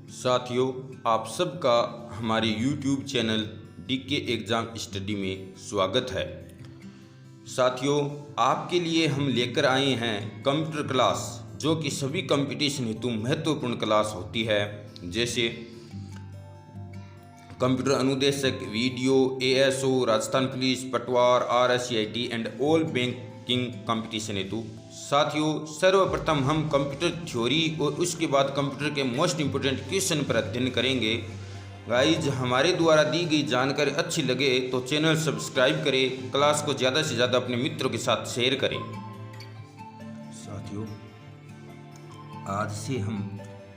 साथियों, आप सबका हमारे YouTube channel DK exam study में स्वागत है। साथियों, आपके लिए हम लेकर आए हैं कंप्यूटर क्लास, जो कि सभी कंपटीशन हेतु महत्वपूर्ण क्लास होती है, जैसे कंप्यूटर अनुदेशक, वीडियो, ASO, राजस्थान पुलिस, पटवार, RSCIT and all banking competition हेतु। साथियों, सर्वप्रथम हम कंप्यूटर थ्योरी और उसके बाद कंप्यूटर के मोस्ट इम्पोर्टेंट क्वेश्चन पर अध्ययन करेंगे। गाइज, हमारे द्वारा दी गई जानकारी अच्छी लगे तो चैनल सब्सक्राइब करें, क्लास को ज़्यादा से ज़्यादा अपने मित्रों के साथ शेयर करें। साथियों, आज से हम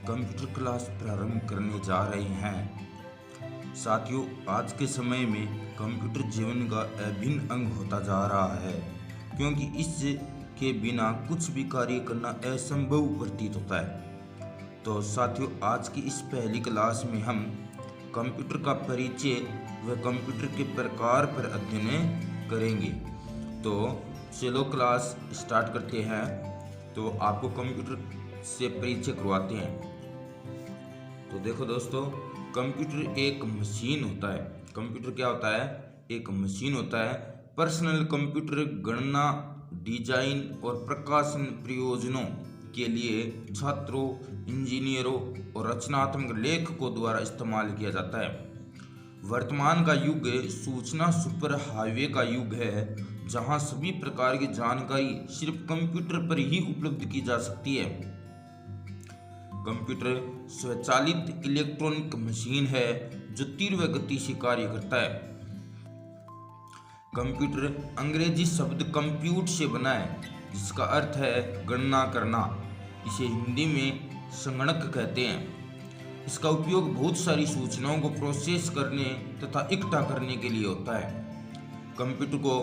कंप्यूटर क्लास प्रारंभ करने जा रहे हैं। साथियों, आज के समय में कंप्यूटर जीवन का अभिन्न अंग होता जा रहा है, क्योंकि इसके बिना कुछ भी कार्य करना असंभव प्रतीत होता है। तो साथियों, आज की इस पहली क्लास में हम कंप्यूटर का परिचय व कंप्यूटर के प्रकार पर अध्ययन करेंगे। तो चलो क्लास स्टार्ट करते हैं। तो आपको कंप्यूटर से परिचय करवाते हैं। तो देखो दोस्तों, कंप्यूटर एक मशीन होता है। कंप्यूटर क्या होता है? एक मशीन होता है। पर्सनल कंप्यूटर गणना, डिजाइन और प्रकाशन प्रयोजनों के लिए छात्रों, इंजीनियरों और रचनात्मक लेखकों द्वारा इस्तेमाल किया जाता है। वर्तमान का युग सूचना सुपर हाईवे का युग है, जहां सभी प्रकार की जानकारी सिर्फ कंप्यूटर पर ही उपलब्ध की जा सकती है। कंप्यूटर स्वचालित इलेक्ट्रॉनिक मशीन है जो तीव्र गति से कार्य करता है। कंप्यूटर अंग्रेजी शब्द कंप्यूट से बना है, जिसका अर्थ है गणना करना। इसे हिंदी में संगणक कहते हैं। इसका उपयोग बहुत सारी सूचनाओं को प्रोसेस करने तथा इकट्ठा करने के लिए होता है। कंप्यूटर को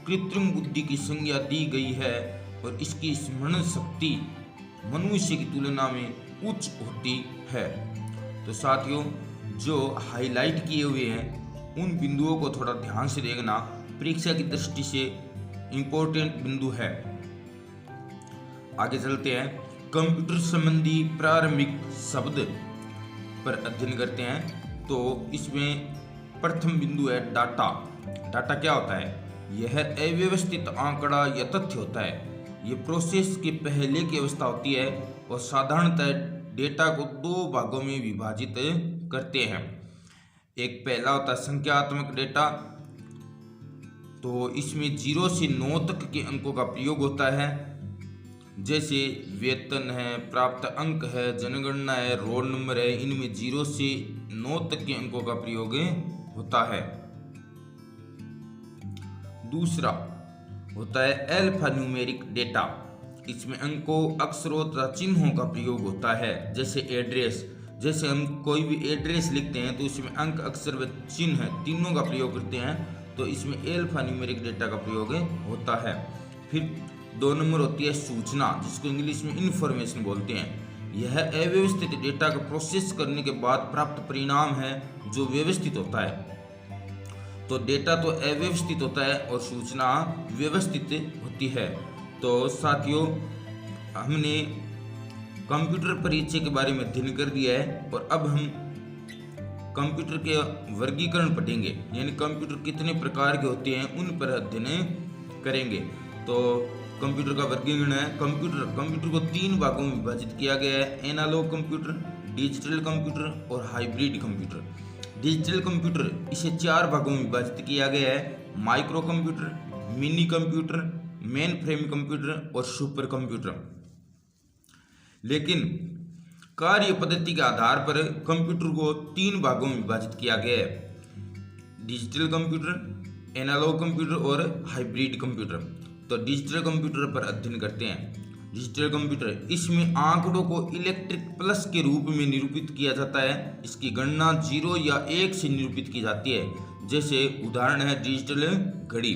कृत्रिम बुद्धि की संज्ञा दी गई है और इसकी स्मरण शक्ति मनुष्य की तुलना में उच्च होती है। तो साथियों, जो हाईलाइट किए हुए हैं उन बिंदुओं को थोड़ा ध्यान से देखना, परीक्षा की दृष्टि से इम्पोर्टेंट बिंदु है। आगे चलते हैं। कंप्यूटर संबंधी प्रारंभिक शब्द पर अध्ययन करते हैं। तो इसमें प्रथम बिंदु है डाटा। डाटा क्या होता है? यह अव्यवस्थित आंकड़ा या तथ्य होता है। ये प्रोसेस के पहले की अवस्था होती है और साधारणतः डेटा को दो भागों में विभाजित करते हैं। एक पहला होता है संख्यात्मक डेटा। तो इसमें 0 से 9 तक के अंकों का प्रयोग होता है, जैसे वेतन है, प्राप्त अंक है, जनगणना है, रोल नंबर है। इनमें 0 से 9 तक के अंकों का प्रयोग होता है। दूसरा होता है अल्फा न्यूमेरिक डेटा। इसमें अंकों, अक्षरों तथा चिन्हों का प्रयोग होता है, जैसे एड्रेस। जैसे हम कोई भी एड्रेस लिखते हैं तो इसमें अंक, अक्षर व चिन्ह तीनों का प्रयोग करते हैं। तो इसमें अल्फा न्यूमेरिक डेटा का प्रयोग होता है। फिर 2 नंबर होती है सूचना, जिसको इंग्लिश में इंफॉर्मेशन बोलते हैं। यह अव्यवस्थित डेटा का प्रोसेस करने के बाद प्राप्त परिणाम है, जो व्यवस्थित होता है। तो डेटा तो अव्यवस्थित होता है और सूचना व्यवस्थित होती है। तो साथियों, हमने कंप्यूटर परिचय के बारे में अध्ययन कर दिया है और अब हम कंप्यूटर के वर्गीकरण पढ़ेंगे, यानी कंप्यूटर कितने प्रकार के होते हैं उन पर अध्ययन करेंगे। तो कंप्यूटर का वर्गीकरण है। कंप्यूटर को 3 भागों में विभाजित किया गया है: एनालॉग कंप्यूटर, डिजिटल कंप्यूटर और हाइब्रिड कंप्यूटर। डिजिटल कंप्यूटर इसे 4 भागों में विभाजित किया गया है: micro computer, mini computer, main frame computer और सुपर कंप्यूटर। लेकिन कार्य पद्धति के आधार पर कंप्यूटर को 3 भागों में विभाजित किया गया है: डिजिटल कंप्यूटर, एनालॉग कंप्यूटर और हाइब्रिड कंप्यूटर। तो डिजिटल कंप्यूटर पर अध्ययन करते हैं। डिजिटल कंप्यूटर, इसमें आंकड़ों को इलेक्ट्रिक प्लस के रूप में निरूपित किया जाता है। इसकी गणना 0 या 1 से निरूपित की जाती है। जैसे उदाहरण है डिजिटल घड़ी।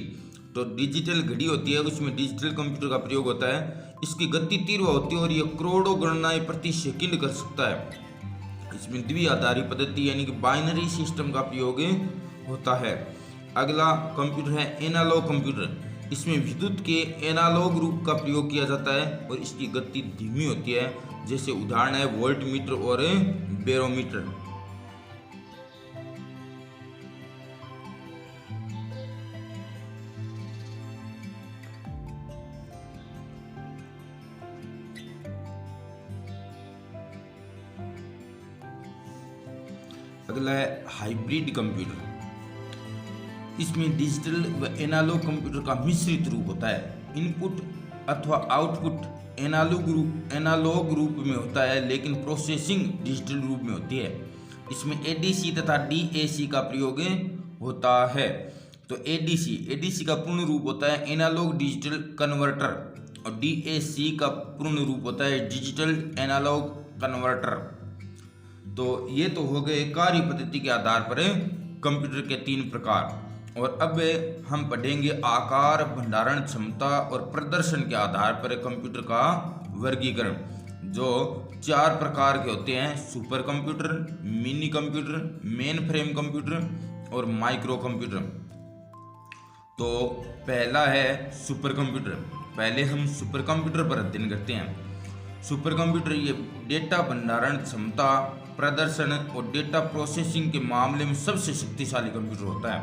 तो डिजिटल घड़ी होती है, उसमें डिजिटल कंप्यूटर का प्रयोग होता है। इसकी गति तीव्र होती है और यह करोड़ों गणनाएं प्रति सेकंड कर सकता है। इसमें द्विआधारी पद्धति यानी कि बाइनरी सिस्टम का प्रयोग होता है। अगला कंप्यूटर है एनालॉग कंप्यूटर। इसमें विद्युत के एनालॉग रूप का प्रयोग किया जाता है और इसकी गति धीमी होती है। जैसे उदाहरण है वोल्ट मीटर और बैरोमीटर। अगला है हाइब्रिड कंप्यूटर। इसमें डिजिटल व एनालॉग कंप्यूटर का मिश्रित रूप होता है। इनपुट अथवा आउटपुट एनालॉग रूप में होता है, लेकिन प्रोसेसिंग डिजिटल रूप में होती है। इसमें एडीसी तथा डीएसी का प्रयोग होता है। तो एडीसी का पूर्ण रूप होता है एनालॉग डिजिटल कन्वर्टर और डीएसी का पूर्ण रूप होता है डिजिटल एनालॉग कन्वर्टर। तो ये तो हो गए कार्य पद्धति के आधार पर कंप्यूटर के 3 प्रकार। और अब हम पढ़ेंगे आकार, भंडारण क्षमता और प्रदर्शन के आधार पर कंप्यूटर का वर्गीकरण, जो 4 प्रकार के होते हैं: super computer, mini computer, main frame computer और माइक्रो कंप्यूटर। तो पहला है सुपर कंप्यूटर। पहले हम सुपर कंप्यूटर पर अध्ययन करते हैं। सुपर कंप्यूटर ये डेटा भंडारण क्षमता, प्रदर्शन और डेटा प्रोसेसिंग के मामले में सबसे शक्तिशाली कंप्यूटर होता है।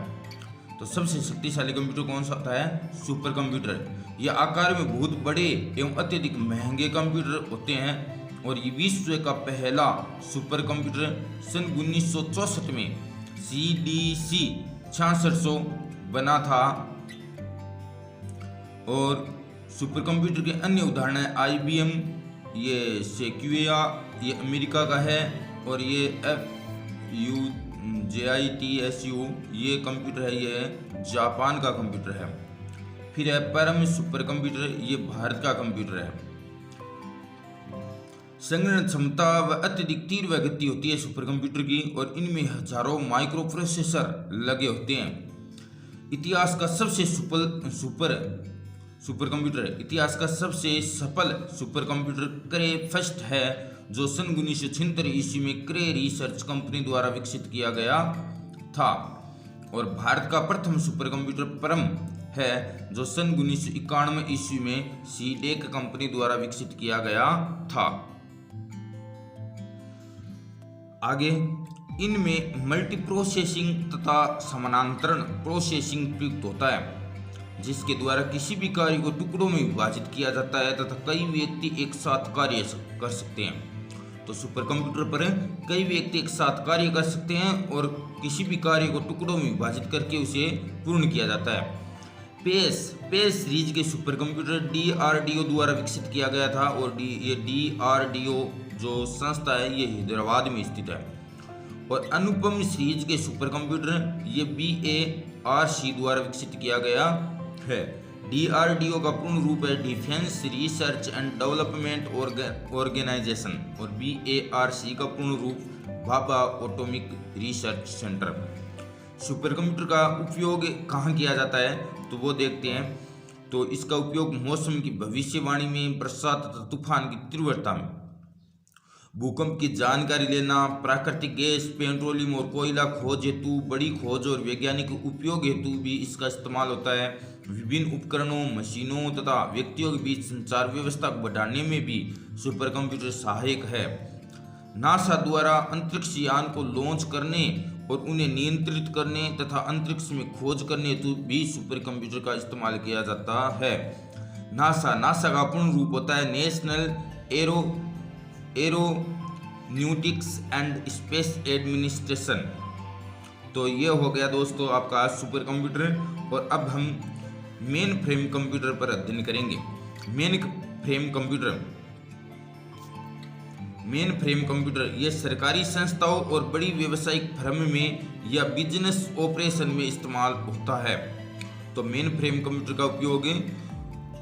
तो सबसे शक्तिशाली कंप्यूटर कौन सा होता है? Super computer. यह आकार में बहुत बड़े एवं अत्यधिक महंगे कंप्यूटर होते हैं और ये विश्व का पहला सुपर कंप्यूटर सन 1964 में CDC 6600 बना था। और सुपर कंप्यूटर के अन्य उदाहरण है IBM, ये सेक्विया, ये अमेरिका का है, और ये FUJITSU ये कंप्यूटर है, ये जापान का कंप्यूटर है। फिर है परम सुपर कंप्यूटर, ये भारत का कंप्यूटर है। संगणन क्षमता व अत्यधिक तीव्र गति होती है सुपर कंप्यूटर की, और इनमें हजारों माइक्रो प्रोसेसर लगे होते हैं। इतिहास का सबसे सुपर कंप्यूटर इतिहास का सबसे सफल सुपर कंप्यूटर क्रे फर्स्ट है, जो सन 1976 ईस्वी में क्रे रिसर्च कंपनी द्वारा विकसित किया गया था। और भारत का प्रथम सुपर कंप्यूटर परम है, जो सन 1991 ईस्वी में सीडेक कंपनी द्वारा विकसित किया गया था। आगे इनमें मल्टी प्रोसेसिंग तथा समानांतरण प्रोसेसिंग प्रयुक्त होता है, जिसके द्वारा किसी भी कार्य को टुकड़ों में विभाजित किया जाता है तथा कई व्यक्ति एक साथ कार्य कर सकते हैं। तो सुपर कंप्यूटर पर कई व्यक्ति एक साथ कार्य कर सकते हैं और किसी भी कार्य को टुकड़ों में विभाजित करके उसे पूर्ण किया जाता है। पेस सीरीज के सुपर कंप्यूटर DRDO द्वारा विकसित किया गया था, और ये DRDO जो संस्था है ये हैदराबाद में स्थित है। और अनुपम सीरीज के सुपर कंप्यूटर ये BARC द्वारा विकसित किया गया है। DRDO का पूर्ण रूप है defence research and development organisation, और BARC का पूर्ण रूप Bhabha atomic research centre. Super computer का उपयोग कहाँ किया जाता है तो वो देखते हैं। तो इसका उपयोग मौसम की भविष्यवाणी में, बरसात तथा तूफान की तीव्रता में, भूकंप की जानकारी लेना, प्राकृतिक गैस, पेट्रोलियम और कोयला खोज हेतु, बड़ी खोज और वैज्ञानिक उपयोग हेतु भी इसका इस्तेमाल होता है। विभिन्न उपकरणों, मशीनों तथा व्यक्तियों के बीच संचार व्यवस्था को बढ़ाने में भी सुपर कंप्यूटर सहायक है। नासा द्वारा अंतरिक्ष यान को लॉन्च करने और उन्हें नियंत्रित करने तथा अंतरिक्ष में खोज करने हेतु भी सुपर कंप्यूटर का इस्तेमाल किया जाता है। नासा का पूर्ण रूप होता है national aeronautics and space administration. तो ये हो गया दोस्तों आपका सुपर कंप्यूटर। और अब हम मेन फ्रेम कंप्यूटर पर अध्ययन करेंगे। मेन फ्रेम कंप्यूटर ये सरकारी संस्थाओं और बड़ी व्यावसायिक फर्म में या बिजनेस ऑपरेशन में इस्तेमाल होता है। तो मेन फ्रेम कंप्यूटर का उपयोग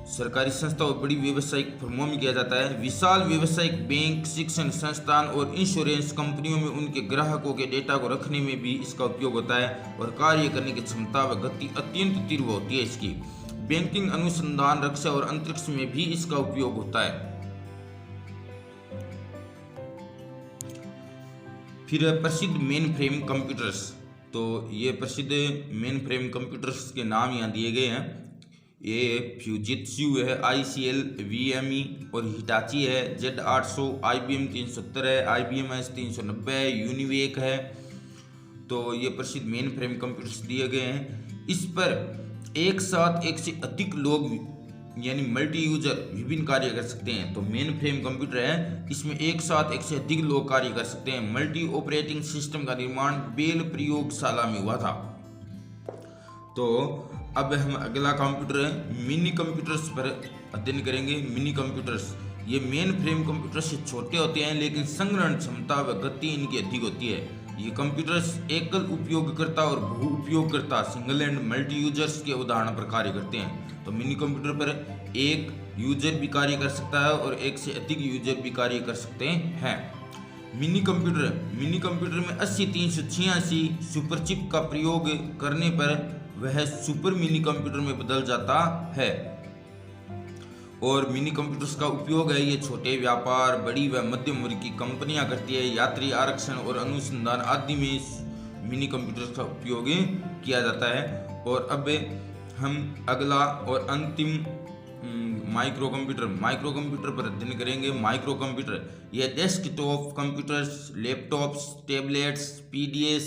सरकारी संस्था और बड़ी व्यावसायिक फर्मों में किया जाता है। विशाल व्यावसायिक बैंक, शिक्षण संस्थान और इंश्योरेंस कंपनियों में उनके ग्राहकों के डेटा को रखने में भी इसका उपयोग होता है। और कार्य करने की क्षमता व गति अत्यंत तीव्र होती है इसकी। बैंकिंग, अनुसंधान, रक्षा और अंतरिक्ष में भी इसका उपयोग होता है। फिर प्रसिद्ध मेन फ्रेम कंप्यूटर्स। तो ये प्रसिद्ध मेन फ्रेम कंप्यूटर्स के नाम यहाँ दिए गए हैं। ये फ्यूजित्सु है ICL VME, और हिटाची है Z800, IBM 370 है, IBM S390 है, यूनिवेक है। तो ये प्रसिद्ध मेन फ्रेम कंप्यूटर्स दिए गए हैं। इस पर एक साथ एक से अधिक लोग यानी मल्टी यूजर विभिन्न कार्य कर सकते हैं। तो मेन फ्रेम कंप्यूटर है, इसमें एक साथ एक से अधिक लोग कार्य कर सकते हैं। मल्टी ऑपरेटिंग सिस्टम का निर्माण बेल प्रयोगशाला में हुआ था। तो अब हम अगला कंप्यूटर मिनी कंप्यूटर्स पर अध्ययन करेंगे। मिनी कंप्यूटर्स ये मेन फ्रेम कंप्यूटर से छोटे होते हैं, लेकिन संग्रहण क्षमता व गति इनकी अधिक होती है। ये कंप्यूटर्स एकल उपयोगकर्ता और बहु उपयोगकर्ता सिंगल एंड मल्टी यूजर्स के उदाहरण पर कार्य करते हैं। तो मिनी कंप्यूटर पर एक यूजर भी कार्य कर सकता है और एक से अधिक यूजर भी कार्य कर सकते हैं। मिनी कंप्यूटर में 80 सुपर चिप का प्रयोग करने पर वह सुपर मिनी कंप्यूटर में बदल जाता है। और मिनी कंप्यूटर्स का उपयोग है ये छोटे व्यापार, बड़ी व मध्यम वर्ग की कंपनियां करती है। यात्री आरक्षण और अनुसंधान आदि में मिनी कंप्यूटर्स का उपयोग किया जाता है। और अब हम अगला और अंतिम माइक्रो कंप्यूटर पर अध्ययन करेंगे। माइक्रो कंप्यूटर यह desktop computers, laptops, tablets, PDS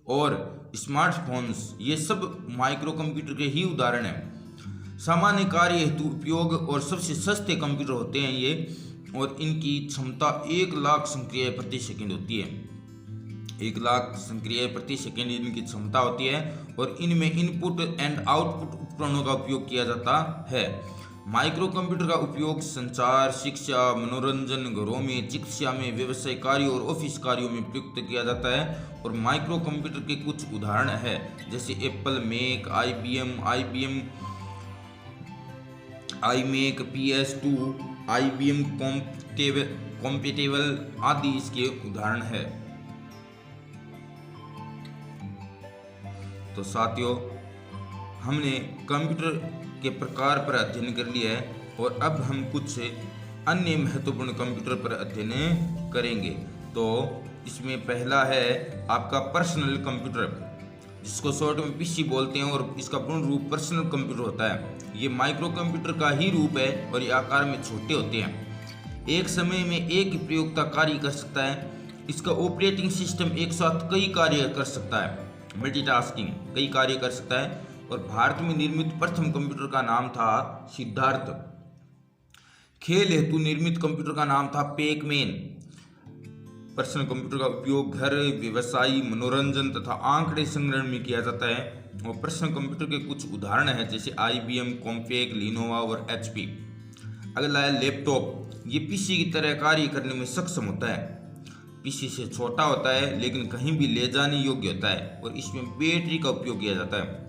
और स्मार्टफोन्स ये सब माइक्रो कंप्यूटर के ही उदाहरण हैं। सामान्य कार्य हेतु उपयोग और सबसे सस्ते कंप्यूटर होते हैं ये, और इनकी क्षमता 1,00,000 संक्रियाएं प्रति सेकंड होती है। 1,00,000 संक्रियाएं प्रति सेकंड इनकी क्षमता होती है, और इनमें इनपुट एंड आउटपुट उपकरणों का उपयोग किया जाता है। माइक्रो कंप्यूटर का उपयोग संचार, शिक्षा, मनोरंजन, घरों में, चिकित्सा में, व्यवसाय कार्यों और ऑफिस कार्यों में प्रयुक्त किया जाता है। और माइक्रो कंप्यूटर के कुछ उदाहरण है जैसे Apple Mac, IBM iMac, PS2, IBM compatible आदि इसके उदाहरण है। तो साथियों, हमने कंप्यूटर के प्रकार पर अध्ययन कर लिया है, और अब हम कुछ अन्य महत्वपूर्ण कंप्यूटर पर अध्ययन करेंगे। तो इसमें पहला है आपका पर्सनल कंप्यूटर, जिसको शॉर्ट में PC बोलते हैं, और इसका पूर्ण रूप पर्सनल कंप्यूटर होता है। ये माइक्रो कंप्यूटर का ही रूप है और ये आकार में छोटे होते हैं। एक समय में एक ही प्रयोक्ता कार्य कर सकता है। इसका ऑपरेटिंग सिस्टम एक साथ कई कार्य कर सकता है, मल्टीटास्किंग कई कार्य कर सकता है। और भारत में निर्मित प्रथम कंप्यूटर का नाम था सिद्धार्थ। खेल हेतु निर्मित कंप्यूटर का नाम था पैकमैन। पर्सनल कंप्यूटर का उपयोग घर, व्यवसाय, मनोरंजन तथा आंकड़े संग्रहण में किया जाता है। और पर्सनल कंप्यूटर के कुछ उदाहरण हैं जैसे IBM, कॉम्पैक, लिनोवा और HP। अगला है लैपटॉप। ये PC की तरह कार्य करने में सक्षम होता है। PC से छोटा होता है लेकिन कहीं भी ले जाने योग्य होता है, और इसमें बैटरी का उपयोग किया जाता है।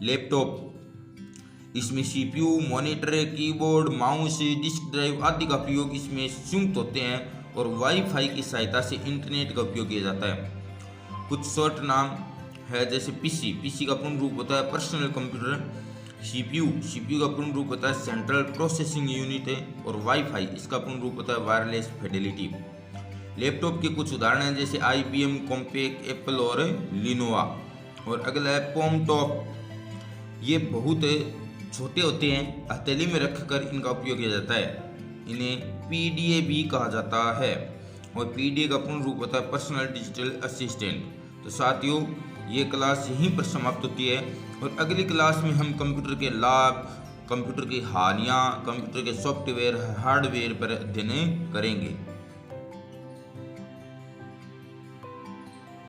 लैपटॉप इसमें CPU, monitor, keyboard, mouse, disk drive आदि का प्रयोग इसमें संयुक्त होते हैं, और वाईफाई की सहायता से इंटरनेट का उपयोग किया जाता है। कुछ शॉर्ट नाम है जैसे PC का पूर्ण रूप होता है पर्सनल कंप्यूटर। CPU का पूर्ण रूप होता है सेंट्रल प्रोसेसिंग यूनिट है, और वाईफाई इसका पूर्ण रूप होता है वायरलेस फिडेलिटी। लैपटॉप के कुछ उदाहरण हैं जैसे IBM, कॉम्पैक, एप्पल और लिनोवा। और अगला है पॉमटॉप। ये बहुत छोटे होते हैं, हथेली में रखकर इनका उपयोग किया जाता है। इन्हें PDA भी कहा जाता है, और PDA का पूर्ण रूप होता है पर्सनल डिजिटल असिस्टेंट। तो साथियों, ये क्लास यहीं पर समाप्त होती है, और अगली क्लास में हम कंप्यूटर के लाभ, कंप्यूटर की हानियाँ, कंप्यूटर के सॉफ्टवेयर, हार्डवेयर पर अध्ययन करेंगे।